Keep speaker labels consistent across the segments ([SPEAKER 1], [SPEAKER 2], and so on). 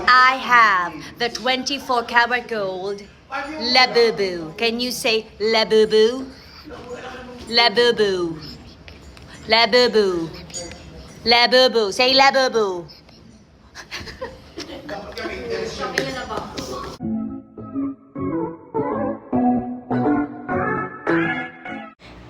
[SPEAKER 1] I have the 24-karat gold Labubu. Can you say Labubu? Labubu. Labubu. Labubu. Say Labubu.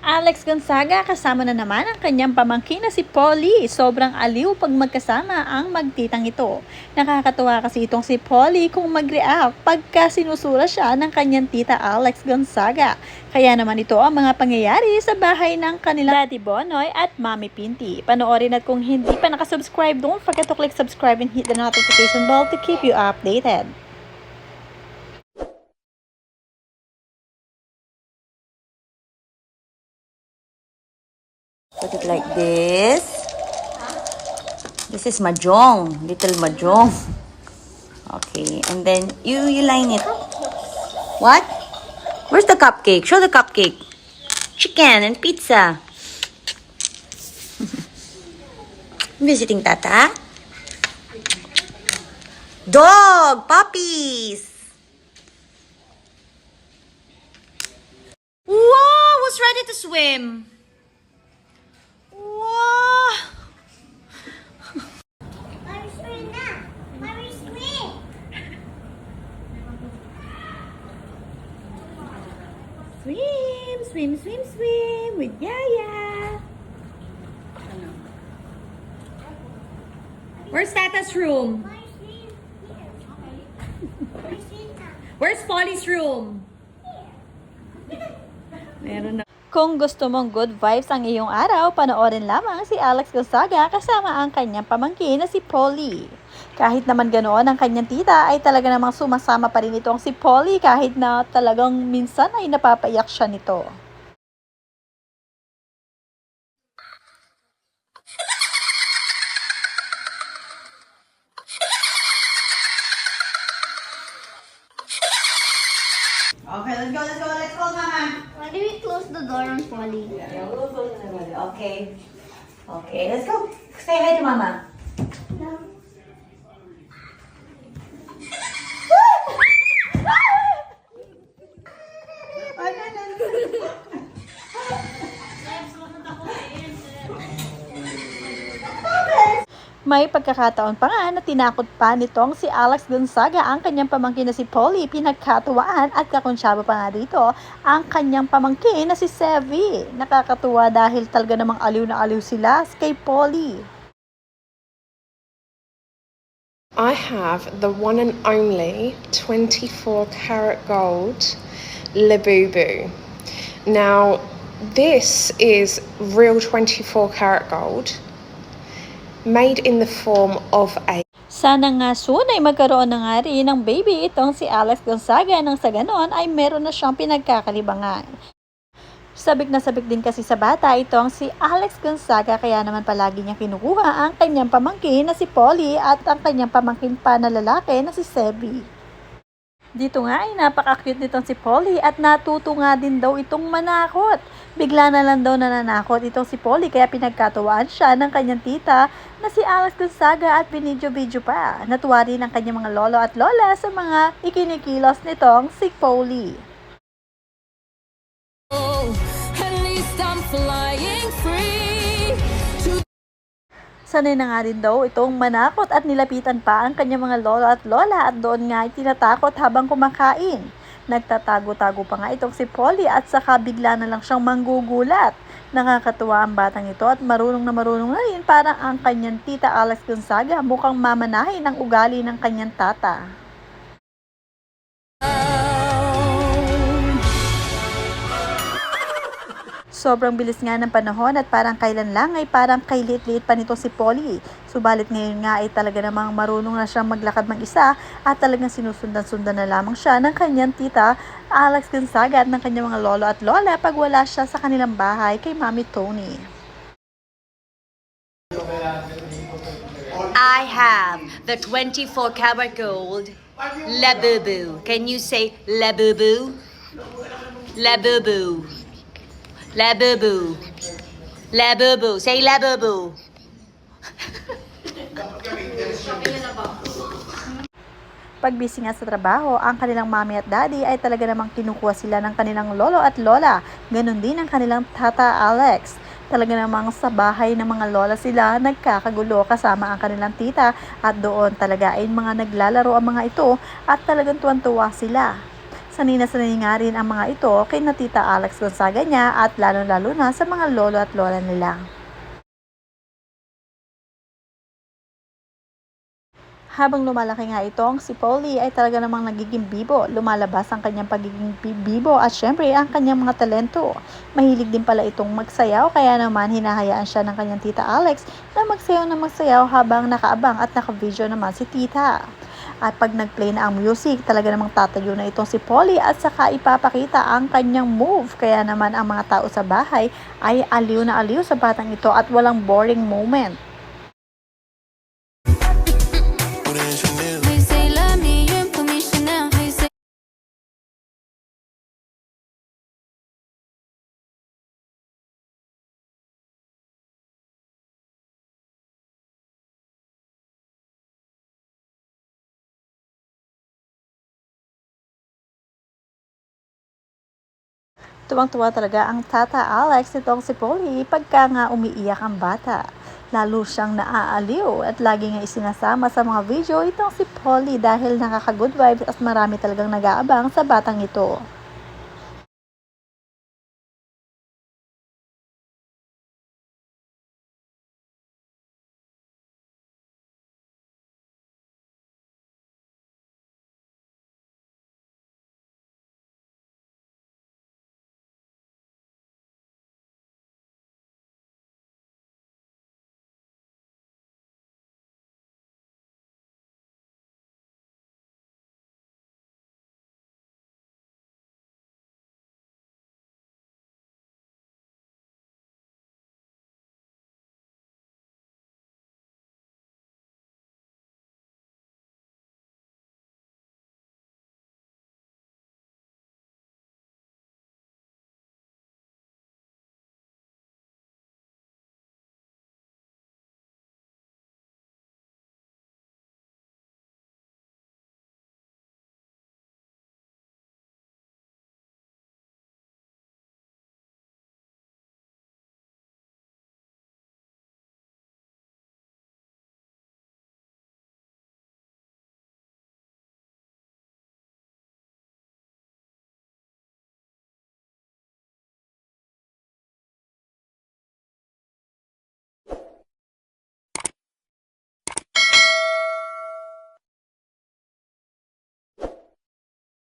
[SPEAKER 2] Alex Gonzaga kasama na naman ang kanyang pamangkin na si Polly. Sobrang aliw pag magkasama ang magtitang ito. Nakakatuwa kasi itong si Polly kung mag-react pagka sinusura siya ng kanyang tita Alex Gonzaga. Kaya naman ito ang mga pangyayari sa bahay ng kanilang Daddy Bonoy at Mami Pinti. Panoorin at kung hindi pa nakasubscribe, don't forget to click subscribe and hit the notification bell to keep you updated.
[SPEAKER 1] Put it like this. This is mahjong, little mahjong. Okay, and then you line it. What? Where's the cupcake? Show the cupcake. Chicken and pizza. Visiting Tata. Dog, puppies. Wow, who's ready to swim? Wow! Swim, swim, swim, swim with Yaya. Where's Tata's room? Where's Polly's room? Meron na.
[SPEAKER 2] Kung gusto mong good vibes ang iyong araw, panoorin lamang si Alex Gonzaga kasama ang kanyang pamangkin na si Polly. Kahit naman ganoon ang kanyang tita ay talaga namang sumasama pa rin itong si Polly kahit na talagang minsan ay napapaiyak siya nito.
[SPEAKER 1] Okay, let's go, let's go, let's go, Mama.
[SPEAKER 3] Why do we close the door on Polly?
[SPEAKER 1] Yeah, we'll go to the Okay. Okay, let's go. Say hi to Mama.
[SPEAKER 3] No.
[SPEAKER 2] May pagkakataon pa nga na tinakot pa nitong si Alex Gonzaga ang kanyang pamangkin na si Polly. Pinagkatuwaan at kakonsyaba pa nga dito ang kanyang pamangkin na si Sevi. Nakakatuwa dahil talaga namang aliw na aliw sila kay Polly.
[SPEAKER 4] I have the one and only 24-karat gold Labubu. Now, this is real 24-karat gold, made in the form of a...
[SPEAKER 2] Sana nga soon ay magkaroon na nga rin ng baby itong si Alex Gonzaga nang sa ganon ay meron na siyang pinagkakalibangan. Sabik na sabik din kasi sa bata itong si Alex Gonzaga kaya naman palagi niya kinukuha ang kanyang pamangkin na si Polly at ang kanyang pamangkin pa na lalaki na si Sebi. Dito nga ay napaka-cute nitong si Polly at natuto nga din daw itong manakot. Bigla na lang daw nananakot itong si Polly kaya pinagkatuwaan siya ng kanyang tita na si Alex Gonzaga at binidyo-bidyo pa. Natuwa rin ang kanyang mga lolo at lola sa mga ikinikilos nitong si Polly. Sanay na nga rin daw itong manakot at nilapitan pa ang kanyang mga lolo at lola at doon nga ay tinatakot habang kumakain. Nagtatago-tago pa nga itong si Polly at saka bigla na lang siyang manggugulat. Nakakatuwa ang batang ito at marunong na rin parang ang kanyang tita Alex Gonzaga mukhang mamanahin ang ugali ng kanyang tata. Sobrang bilis nga ng panahon at parang kailan lang ay parang kay liit-liit pa nito si Polly. Subalit ngayon nga ay talaga namang marunong na siyang maglakad mag-isa at talagang sinusundan-sundan na lamang siya ng kanyang tita Alex Gonzaga at ng kanyang mga lolo at lola pag wala siya sa kanilang bahay kay Mami Tony.
[SPEAKER 1] I have the 24-karat gold Labubu. Can you say Labubu? Labubu. Labubu. Labubu. Say Labubu.
[SPEAKER 2] Pag busy nga sa trabaho, ang kanilang mommy at daddy ay talaga namang kinukuha sila ng kanilang lolo at lola. Ganon din ang kanilang tata Alex. Talaga namang sa bahay ng mga lola sila nagkakagulo kasama ang kanilang tita at doon talaga ay mga naglalaro ang mga ito at talagang tuwan-tuwa sila. Sanay na sanay nga rin ang mga ito kay na tita Alex Gonzaga niya at lalo-lalo na sa mga lolo at lola nila. Habang lumalaki nga itong si Polly ay talaga namang nagiging bibo. Lumalabas ang kanyang pagiging bibo at syempre ang kanyang mga talento. Mahilig din pala itong magsayaw kaya naman hinahayaan siya ng kanyang tita Alex na magsayaw habang nakaabang at naka-video naman si tita. At pag nag-play na ang music, talaga namang tatayo na itong si Polly at saka ipapakita ang kanyang move. Kaya naman ang mga tao sa bahay ay aliw na aliw sa batang ito at walang boring moment. Tuwang-tuwa talaga ang tata Alex nitong si Polly pagka nga umiiyak ang bata. Lalo siyang naaaliw at lagi nga isinasama sa mga video itong si Polly dahil nakaka-good vibes at marami talagang nag-aabang sa batang ito.